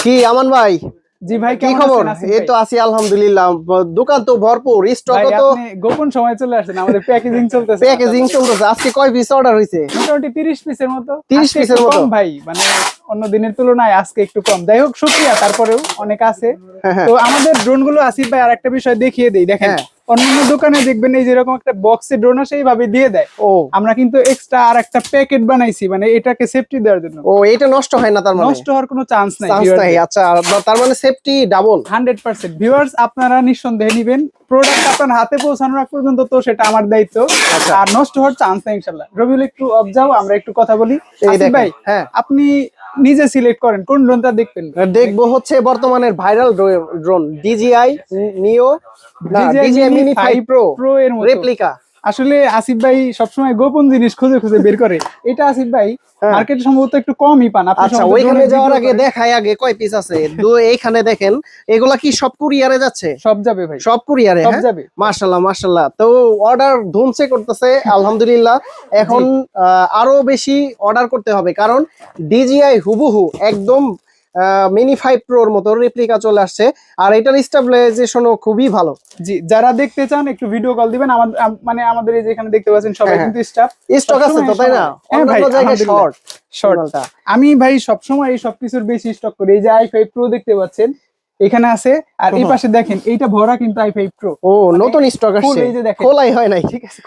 কি আমান ভাই? জি ভাই, কি কেমন খবর? আছেন? আসিফ এই ভাই তো আছি আলহামদুলিল্লাহ। দোকান তো ভরপুর, স্টক ভাই, তো আপনি গোপন সময় চলে আসছেন, আমাদের প্যাকেজিং চলতেছে প্যাকেজিং চলতেছে। আজকে কয় পিস অর্ডার হইছে? মোটামুটি 30 পিসের মতো। 30 আজকে পিসের একটু মতো? কম ভাই, মানে অন্য দিনের তুলনায় আজকে একটু কম। যাই হোক, শুকরিয়া, তারপরেও অনেক আছে। হ্যাঁ হ্যাঁ তো আমাদের ড্রোন গুলো আসিফ ভাই আরেকটা বিষয় দেখিয়ে দেই, দেখেন হ্যাঁ। অন্যান্য দোকানে দেখবেন এই যেরকম একটা বক্সে ড্রোন আসে এইভাবে দিয়ে দেয়, ও আমরা কিন্তু এক্সট্রা আর একটা প্যাকেট বানাইছি, মানে এটাকে সেফটি দেওয়ার জন্য। ও, এটা নষ্ট হয় না তার মানে? নষ্ট হওয়ার কোনো চান্স নাই চান্স নাই, ভিউয়ারদের। আচ্ছা। তার মানে সেফটি ডাবল। 100% ভিউয়ার্স, আপনারা নিঃসন্দেহে নিবেন। প্রোডাক্ট আপনার হাতে পৌঁছানোর আগ পর্যন্ত তো সেটা আমার দায়িত্ব। আচ্ছা। আর নষ্ট হওয়ার চান্স নেই ইনশাআল্লাহ। রবিউল, একটু অবজার্ভ, আমরা একটু কথা বলি। এই আসিফ দেখেন, ভাই, হ্যাঁ। আপনি নিজে সিলেক্ট করেন কোন ড্রোনটা দেখবেন। দেখবো হচ্ছে বর্তমানের ভাইরাল ড্রোন DJI নিও, না DJI DJI Mini Mini 5 5 Pro Pro এর মতো। রেপ্লিকা। আসলে আসিফ ভাই সবসময় গোপন জিনিস খুঁজে খুঁজে বের করে। এটা আসিফ ভাই হ্যাঁ। মার্কেটে সম্ভবত একটু কমই পান। আপনি আচ্ছা, সম্ভবত ওইখানে ড্রোনের যাওয়ার ভিডিও আগে করেন। দেখাই আগে কয় পিস আছে। এইখানে দেখেন, এগুলা কি সব কুরিয়ারে যাচ্ছে? সব যাবে ভাই, সব কুরিয়ারে? সব হ্যাঁ, যাবে। মাশাআল্লাহ মাশাআল্লাহ। তো অর্ডার ধুমসে করতেছে আলহামদুলিল্লাহ। এখন আরো বেশি অর্ডার করতে হবে, কারণ DJI হুবহু একদম মিনি 5 প্রোর মতো রেপ্লিকা চলে আসছে। আর এটার স্টেবিলাইজেশনও খুবই ভালো। জি, যারা দেখতে চান একটু ভিডিও কল দিবেন। আমাদের মানে আমাদের এই যে এখানে দেখতে পাচ্ছেন সবাই হ্যাঁ, কিন্তু স্টাফ। স্টক আছে তো, তাই না? হ্যাঁ ভাই, অন্যান্য জায়গায় আলহামদুলিল্লাহ শর্ট শর্ট। আমি ভাই সবসময় এই সবকিছুর বেশি স্টক করি। এই যে i5 Pro দেখতে পাচ্ছেন এখানে আছে, আর এই পাশে দেখেন এইটা ভরা কিন্তু i5 Pro। ও, নতুন স্টক ফুল, আসছে, এই যে দেখেন। খোলাই হয় নাই, ঠিক আছে।